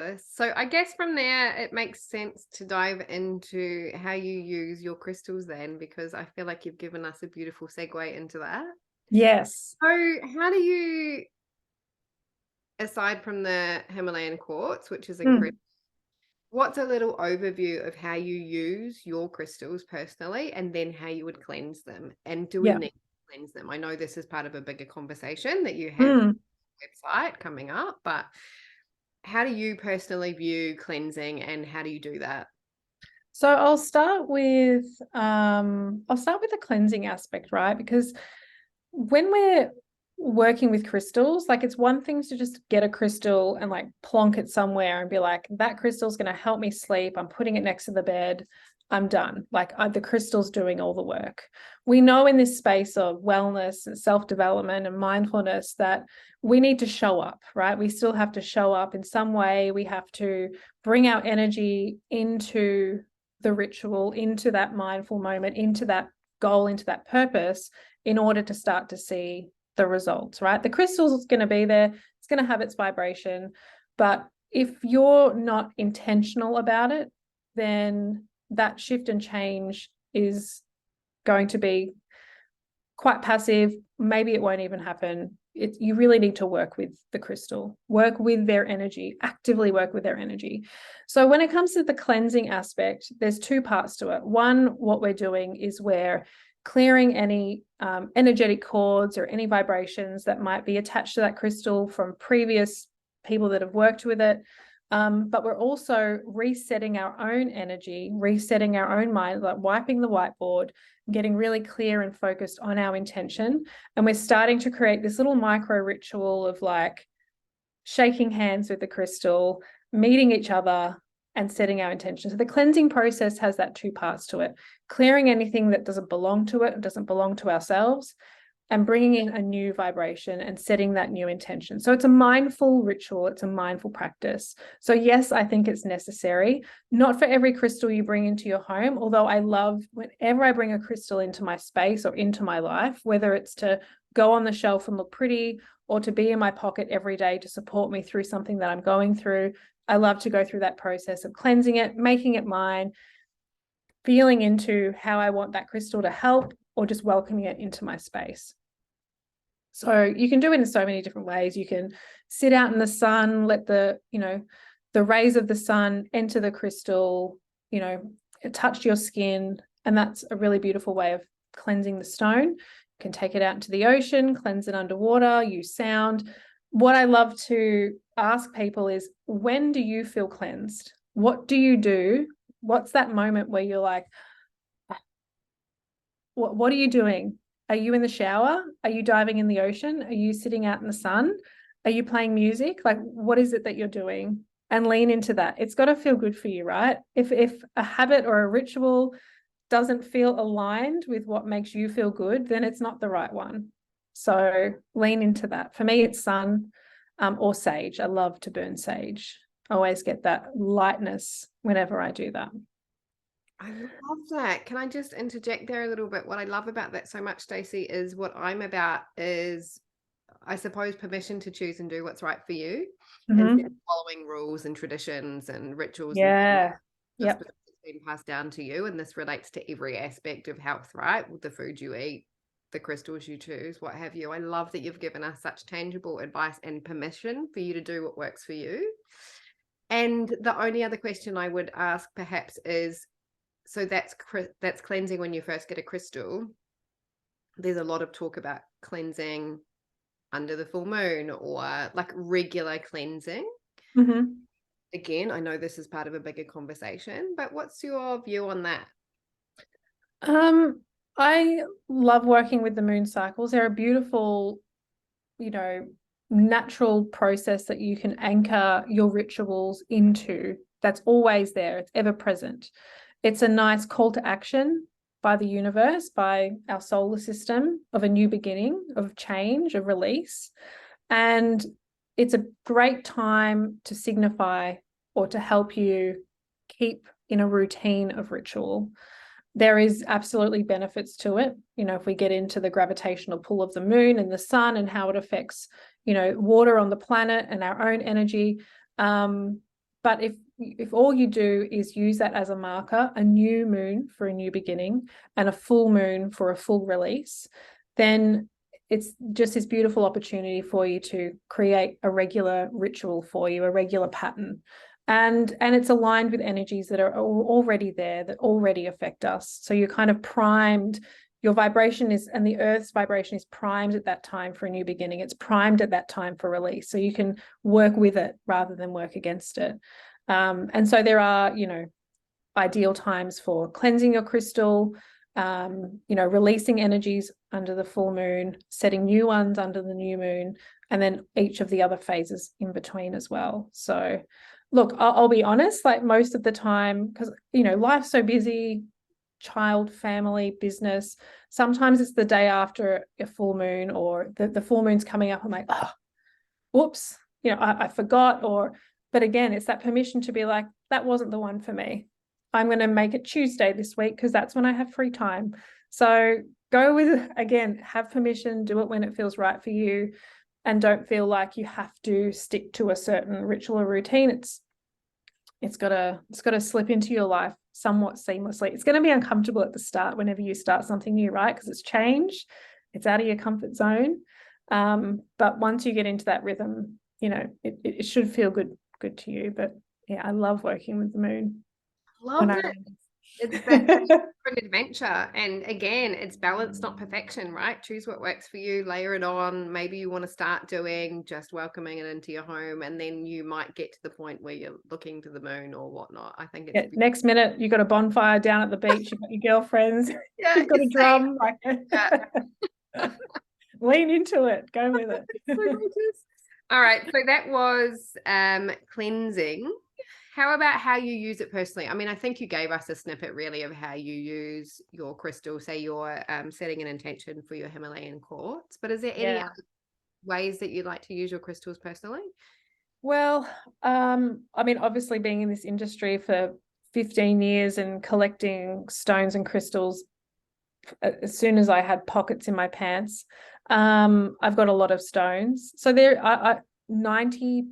course. So I guess from there, it makes sense to dive into how you use your crystals then, because I feel like you've given us a beautiful segue into that. Yes. So how do you, aside from the Himalayan quartz, which is incredible, Mm, what's a little overview of how you use your crystals personally and then how you would cleanse them? And do we yeah. need to cleanse them? I know this is part of a bigger conversation that you have Mm. website coming up, but how do you personally view cleansing and how do you do that? So I'll start with the cleansing aspect, right? Because when we're working with crystals, like it's one thing to just get a crystal and like plonk it somewhere and be like, that crystal's going to help me sleep. I'm putting it next to the bed. I'm done. The crystal's doing all the work. We know in this space of wellness and self-development and mindfulness that we need to show up, right? We still have to show up in some way. We have to bring our energy into the ritual, into that mindful moment, into that goal, into that purpose in order to start to see the results, right? The crystal is going to be there, it's going to have its vibration. But if you're not intentional about it, then that shift and change is going to be quite passive. Maybe it won't even happen. You really need to work with the crystal, work with their energy, actively work with their energy. So when it comes to the cleansing aspect, there's two parts to it. One, what we're doing is we're clearing any energetic cords or any vibrations that might be attached to that crystal from previous people that have worked with it. But we're also resetting our own energy, resetting our own mind, like wiping the whiteboard, getting really clear and focused on our intention. And we're starting to create this little micro ritual of like shaking hands with the crystal, meeting each other, and setting our intention. So the cleansing process has that two parts to it: clearing anything that doesn't belong to it, doesn't belong to ourselves, and bringing in a new vibration and setting that new intention. So it's a mindful ritual, it's a mindful practice. So yes, I think it's necessary. Not for every crystal you bring into your home, although I love whenever I bring a crystal into my space or into my life, whether it's to go on the shelf and look pretty or to be in my pocket every day to support me through something that I'm going through. I love to go through that process of cleansing it, making it mine, feeling into how I want that crystal to help, or just welcoming it into my space. So you can do it in so many different ways. You can sit out in the sun, let the rays of the sun enter the crystal, touch your skin. And that's a really beautiful way of cleansing the stone. You can take it out into the ocean, cleanse it underwater, use sound. What I love to ask people is, when do you feel cleansed? What do you do? What's that moment where you're like, what are you doing? Are you in the shower? Are you diving in the ocean? Are you sitting out in the sun? Are you playing music? Like, what is it that you're doing? And lean into that. It's got to feel good for you, right? If a habit or a ritual doesn't feel aligned with what makes you feel good, then it's not the right one. So lean into that. For me, it's sun or sage. I love to burn sage. I always get that lightness whenever I do that. I love that. Can I just interject there a little bit? What I love about that so much, Stacey, is what I'm about is, I suppose, permission to choose and do what's right for you instead of Mm-hmm. following rules and traditions and rituals and things Yeah. just Yep. because it's been passed down to you. And this relates to every aspect of health, right? With the food you eat, the crystals you choose, what have you. I love that you've given us such tangible advice and permission for you to do what works for you. And the only other question I would ask perhaps is, so that's cleansing when you first get a crystal. There's a lot of talk about cleansing under the full moon or like regular cleansing. Mm-hmm. Again, I know this is part of a bigger conversation, but what's your view on that? Um, I love working with the moon cycles. They're a beautiful, you know, natural process that you can anchor your rituals into. That's always there. It's ever present. It's a nice call to action by the universe, by our solar system, of a new beginning, of change, of release. And it's a great time to signify or to help you keep in a routine of ritual. There is absolutely benefits to it. If we get into the gravitational pull of the moon and the sun and how it affects, water on the planet and our own energy, But if all you do is use that as a marker, a new moon for a new beginning and a full moon for a full release, then it's just this beautiful opportunity for you to create a regular ritual for you, a regular pattern. And it's aligned with energies that are already there, that already affect us. So you're kind of primed. Your vibration is, and the earth's vibration is primed at that time for a new beginning. It's primed at that time for release. So you can work with it rather than work against it. And so there are, ideal times for cleansing your crystal, releasing energies under the full moon, setting new ones under the new moon, and then each of the other phases in between as well. So look, I'll be honest, like most of the time, because, life's so busy, child, family, business, sometimes it's the day after a full moon or the full moon's coming up. I'm like, oh, whoops, I forgot. But again, it's that permission to be like, that wasn't the one for me. I'm going to make it Tuesday this week because that's when I have free time. So go with, again, have permission, do it when it feels right for you, and don't feel like you have to stick to a certain ritual or routine. It's got to slip into your life somewhat seamlessly. It's going to be uncomfortable at the start whenever you start something new, right? Because it's change, it's out of your comfort zone. But once you get into that rhythm, it should feel good to you. But yeah, I love working with the moon. Love it. It's that different adventure. And again, it's balance, not perfection, right? Choose what works for you, layer it on. Maybe you want to start doing just welcoming it into your home, and then you might get to the point where you're looking to the moon or whatnot. I think it's next minute you've got a bonfire down at the beach, you've got your girlfriends, you've got a drum. Lean into it, go with it. All right, so that was cleansing. How about how you use it personally? I mean, I think you gave us a snippet really of how you use your crystal. Say you're setting an intention for your Himalayan quartz, but is there any other ways that you like to use your crystals personally? Well, I mean, obviously being in this industry for 15 years and collecting stones and crystals as soon as I had pockets in my pants, I've got a lot of stones. So there, 90%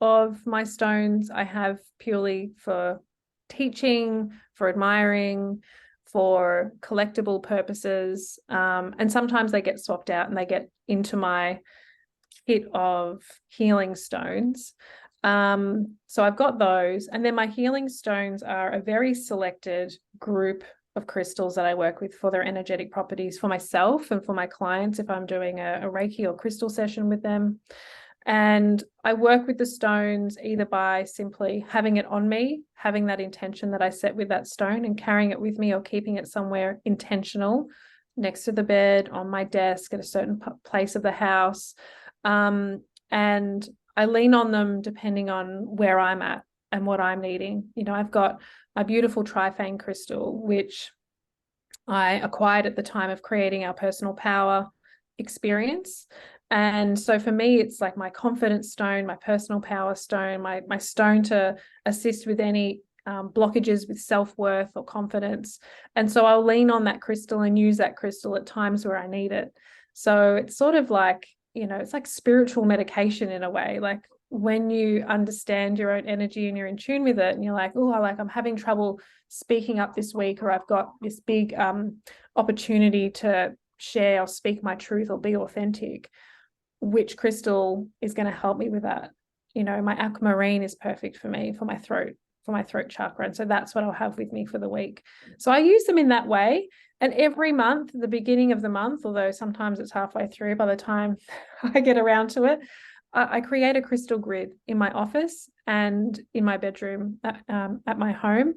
of my stones I have purely for teaching, for admiring, for collectible purposes. And sometimes they get swapped out and they get into my kit of healing stones. So I've got those. And then my healing stones are a very selected group of crystals that I work with for their energetic properties for myself and for my clients if I'm doing a Reiki or crystal session with them. And I work with the stones either by simply having it on me, having that intention that I set with that stone and carrying it with me, or keeping it somewhere intentional next to the bed, on my desk, at a certain place of the house. And I lean on them depending on where I'm at and what I'm needing. I've got a beautiful trifane crystal, which I acquired at the time of creating our personal power experience. And so for me, it's like my confidence stone, my personal power stone, my stone to assist with any blockages with self-worth or confidence. And so I'll lean on that crystal and use that crystal at times where I need it. So it's sort of like, it's like spiritual medication in a way. Like when you understand your own energy and you're in tune with it and you're like, oh, I'm having trouble speaking up this week, or I've got this big opportunity to share or speak my truth or be authentic. Which crystal is going to help me with that? My aquamarine is perfect for me, for my throat chakra. And so that's what I'll have with me for the week. So I use them in that way. And every month, the beginning of the month, although sometimes it's halfway through by the time I get around to it, I create a crystal grid in my office and in my bedroom at my home.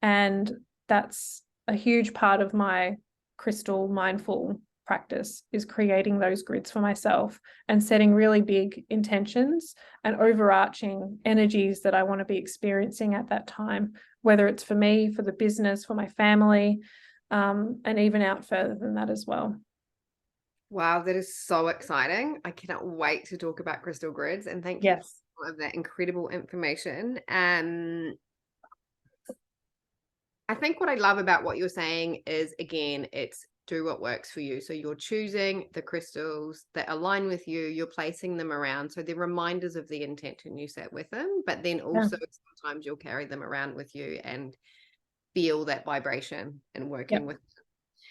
And that's a huge part of my crystal mindful practice, is creating those grids for myself and setting really big intentions and overarching energies that I want to be experiencing at that time, whether it's for me, for the business, for my family, and even out further than that as well. Wow, that is so exciting. I cannot wait to talk about crystal grids, and thank you for all of that incredible information. I think what I love about what you're saying is, again, it's do what works for you. So you're choosing the crystals that align with you, you're placing them around. So they're reminders of the intention you set with them, but then Yeah. also sometimes you'll carry them around with you and feel that vibration and working Yep. with